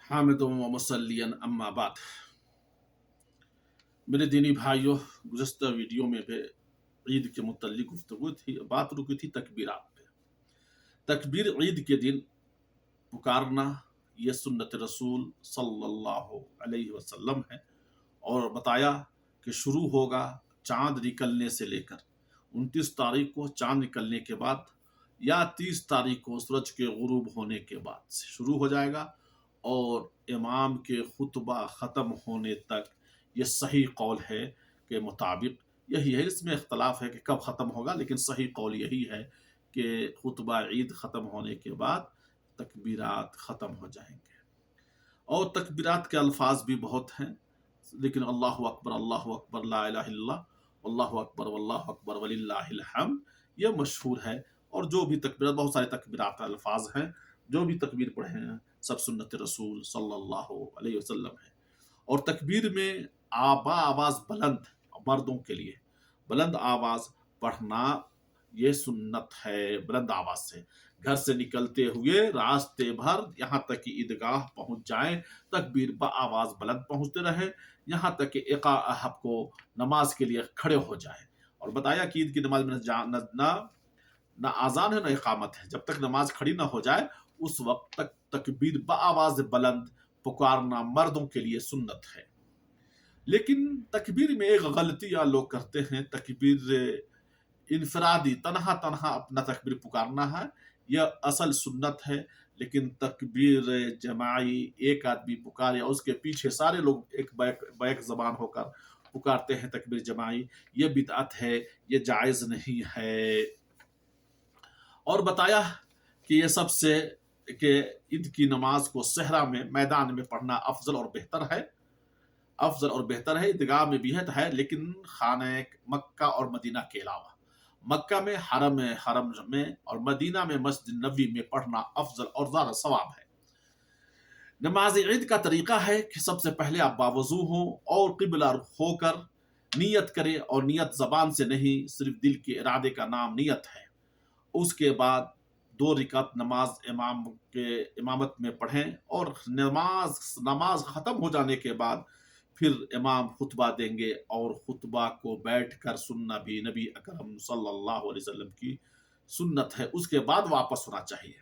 हामिदुम व मुसल्लियन अम्मा बाद। मेरे दीनी भाइयों, गुज़श्ता वीडियो में भी ईद के मुतल्लिक़ गुफ्तगू थी, बात रुकी थी तकबीरात पे। तकबीर ईद के दिन पुकारना ये सुन्नत रसूल सल्लल्लाहु अलैहि वसल्लम है, और बताया कि शुरू होगा चाँद निकलने से लेकर 29 तारीख को चाँद निकलने के बाद या 30 तारीख को सूरज के गुरूब होने के बाद से शुरू हो जाएगा, और इमाम के खुतबा ख़त्म होने तक ये सही कौल है के मुताबिक यही है। इसमें इख्तलाफ है कि कब ख़त्म होगा, लेकिन सही कौल यही है कि खुतबा ईद ख़त्म होने के बाद तकबीरात ख़त्म हो जाएंगे। और तकबीरात के अल्फाज भी बहुत हैं, लेकिन अल्लाहु अकबर, ला इलाहा इल्लल्लाह, अल्लाहु अकबर वलिल्लाहिल हम्द ये मशहूर है। और जो भी तकबीरात, बहुत सारे तकबीरात अल्फाज हैं, जो भी तकबीर पढ़े हैं सब सुन्नत रसूल सल्लल्लाहु अलैहि वसल्लम है। और तकबीर में आवाज़ बुलंद, मर्दों के लिए बुलंद आवाज़ पढ़ना ये सुन्नत है। बुलंद आवाज़ से घर से निकलते हुए रास्ते भर यहाँ तक कि ईदगाह पहुँच जाएं, तकबीर आवाज़ बुलंद पहुँचते रहे, यहाँ तक कि इक़ाअह को नमाज के लिए खड़े हो जाए। और बताया कि ईद की नमाज में ना आज़ान है ना इक़ामत है, जब तक नमाज खड़ी ना हो जाए उस वक्त तक तकबीर आवाज़ बुलंद पुकारना मर्दों के लिए सुन्नत है। लेकिन तकबीर में एक गलतियाँ लोग करते हैं, तकबीर इनफरादी तनहा तनहा अपना तकबीर पुकारना है, यह असल सुन्नत है। लेकिन तकबीर जमाई एक आदमी पुकारे और उसके पीछे सारे लोग एक बैक ज़बान होकर पुकारते हैं तकबीर जमाई, ये बिदअत है, ये जायज़ नहीं है। और बताया कि ये सबसे कि ईद की नमाज को सहरा में मैदान में पढ़ना अफजल और बेहतर है। अफजल और बेहतर है, ईदगाह में भी है, लेकिन खाना मक्का और मदीना के अलावा मक्का में हरम में और मदीना में मस्जिद नबी में पढ़ना अफजल और ज़्यादा सवाब है। नमाज ईद का तरीका है कि सबसे पहले आप बावजू हों और क़िबला रुख होकर नियत करें, और नियत ज़बान से नहीं, सिर्फ दिल के इरादे का नाम नियत है। उसके बाद 2 रिकात नमाज इमाम के इमामत में पढ़ें, और नमाज ख़त्म हो जाने के बाद फिर इमाम खुतबा देंगे, और खुतबा को बैठकर सुनना भी नबी अकरम सल्लल्लाहु अलैहि वसल्लम की सुन्नत है। उसके बाद वापस होना चाहिए।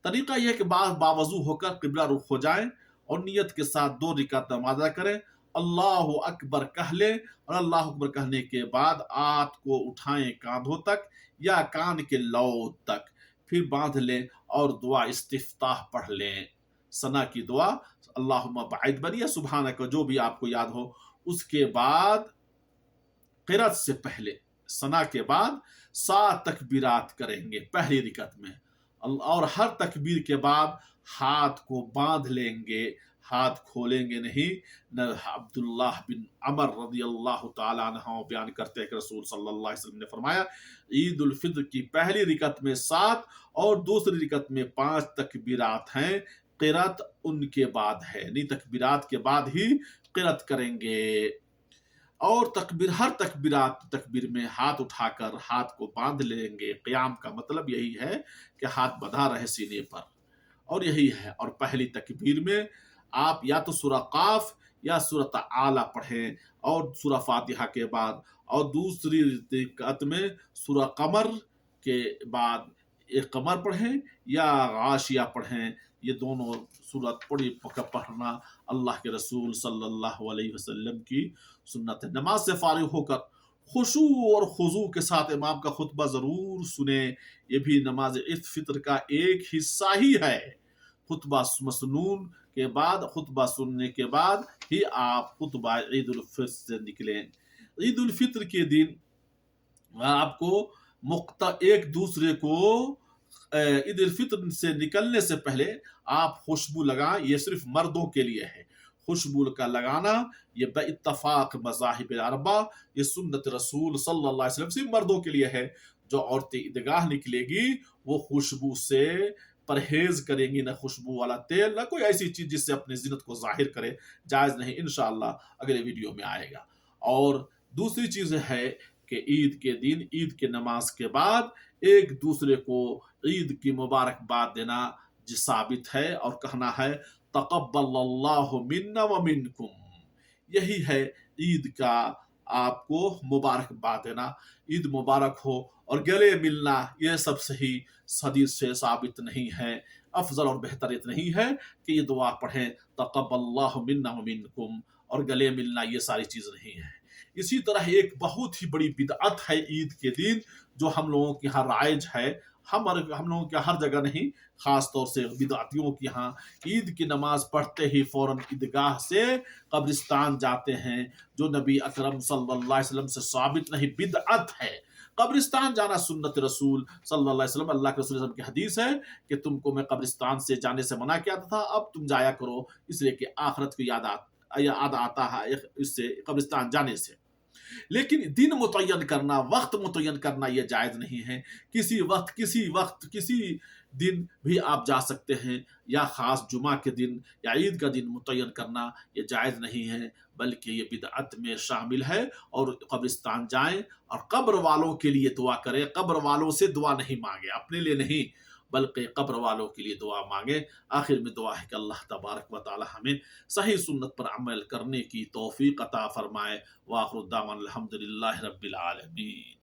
तरीका यह है कि बावजू होकर क़िबला रुख हो जाएं और नियत के साथ 2 रिकात नमाज अदा करें, अल्लाहु अकबर कह लें, और अल्लाह अकबर कहने के बाद हाथ को उठाएं कांधों तक या कान के लौ तक, फिर बांध लें और दुआ इस्तिफ्ताह पढ़ लें। सना की दुआ अल्लाहुम्मा बाइद बनी या सुभानक, जो भी आपको याद हो। उसके बाद क़िरात से पहले सना के बाद 7 तकबीरात करेंगे पहली रिकत में, और हर तकबीर के बाद हाथ को बांध लेंगे, हाथ खोलेंगे नहीं। न अब्दुल्लाह बिन अमर रज़ियल्लाहु ताला अन्हु बयान करते हैं कि रसूल सल्लल्लाहु अलैहि वसल्लम ने फरमाया, ईद उल फित्र की पहली रिकत में 7 और दूसरी रिकत में 5 तकबीरात हैं, क़िरात उनके बाद है, नहीं तकबीरात के बाद ही क़िरात करेंगे। और हर तकबीर में हाथ उठाकर हाथ को बांध लेंगे। क़ियाम का मतलब यही है कि हाथ बंधा रहे सीने पर, और यही है। और पहली तकबीर में आप या तो सूरह काफ या सूरत आला पढ़ें और सूरह फातिहा के बाद, और दूसरी रिकअत में सूरह कमर के बाद एक कमर पढ़ें या गाशिया पढ़ें। ये दोनों सूरत पढ़ना अल्लाह के रसूल सल्लल्लाहु अलैहि वसल्लम की सुन्नत है। नमाज से फारिग होकर खुशू और खुजू के साथ इमाम का खुतबा ज़रूर सुने, ये भी नमाज ईद फित्र का एक हिस्सा ही है। खुतबा मसनून के बाद, खुतबा सुनने के बाद ही आप खुतबा ईद उल फित्र से निकलें। ईद उल फित्र के दिन आपको एक दूसरे को ईद उल फित्र से निकलने से पहले आप खुशबू लगाएं। ये सिर्फ मर्दों के लिए है। खुशबू का लगाना ये बेइत्तफाक मज़ाहिब अरबा, ये सुन्नत रसूल सल्लल्लाहु अलैहि वसल्लम सिर्फ मर्दों के लिए है। जो औरतें ईदगाह निकलेगी वो खुशबू से परहेज करेंगी, ना खुशबू वाला तेल, ना कोई ऐसी चीज जिससे अपनी जिन्नत को जाहिर करे, जायज नहीं। इंशाअल्लाह अगले वीडियो में आएगा। और दूसरी चीज है कि ईद के दिन, ईद के नमाज के बाद एक दूसरे को ईद की मुबारकबाद देना जो साबित है, और कहना है तक़ब्बलल्लाहु मिन्ना व मिनकुम। यही है ईद का आपको मुबारकबाद देना, ईद मुबारक हो। और गले मिलना ये सब सही हदीस से साबित नहीं है। अफजल और बेहतर इतना ही है कि ये दुआ पढ़ें, तक़ब्बलल्लाहु मिन्ना व मिनकुम, और गले मिलना ये सारी चीज़ नहीं है। इसी तरह एक बहुत ही बड़ी बिदअत है ईद के दिन, जो हम लोगों के यहाँ राइज है, हम लोगों के हर जगह नहीं, खास तौर से बिदअतियों के यहाँ ईद की नमाज पढ़ते ही फौरन ईदगाह से कब्रिस्तान जाते हैं, जो नबी अकरम सल्लल्लाहु अलैहि वसल्लम से साबित नहीं, बिदअत है। कब्रिस्तान जाना सुन्नत रसूल सल्लल्लाहु अलैहि वसल्लम, अल्लाह के रसूल सल्लल्लाहु अलैहि वसल्लम की हदीस है कि तुमको मैं कब्रिस्तान से जाने से मना किया था, अब तुम जाया करो, इसलिए कि आखिरत की याद आता है इससे, कब्रिस्तान जाने से। लेकिन दिन मुतय्यन करना, वक्त मुतय्यन करना ये जायज़ नहीं है। किसी दिन भी आप जा सकते हैं, या ख़ास जुमा के दिन या ईद का दिन मुतय्यन करना ये जायज़ नहीं है, बल्कि ये बिदअत में शामिल है। और कब्रिस्तान जाएं और कब्र वालों के लिए दुआ करें, कब्र वालों से दुआ नहीं मांगे, अपने लिए नहीं, बल्कि कब्र वालों के लिए दुआ मांगे। आखिर में दुआ है कि अल्लाह तबारक व तआला हमें सही सुन्नत पर अमल करने की तौफीक अता फरमाए। व आखिर दावाना अल्हम्दुलिल्लाहि रब्बिल आलमीन।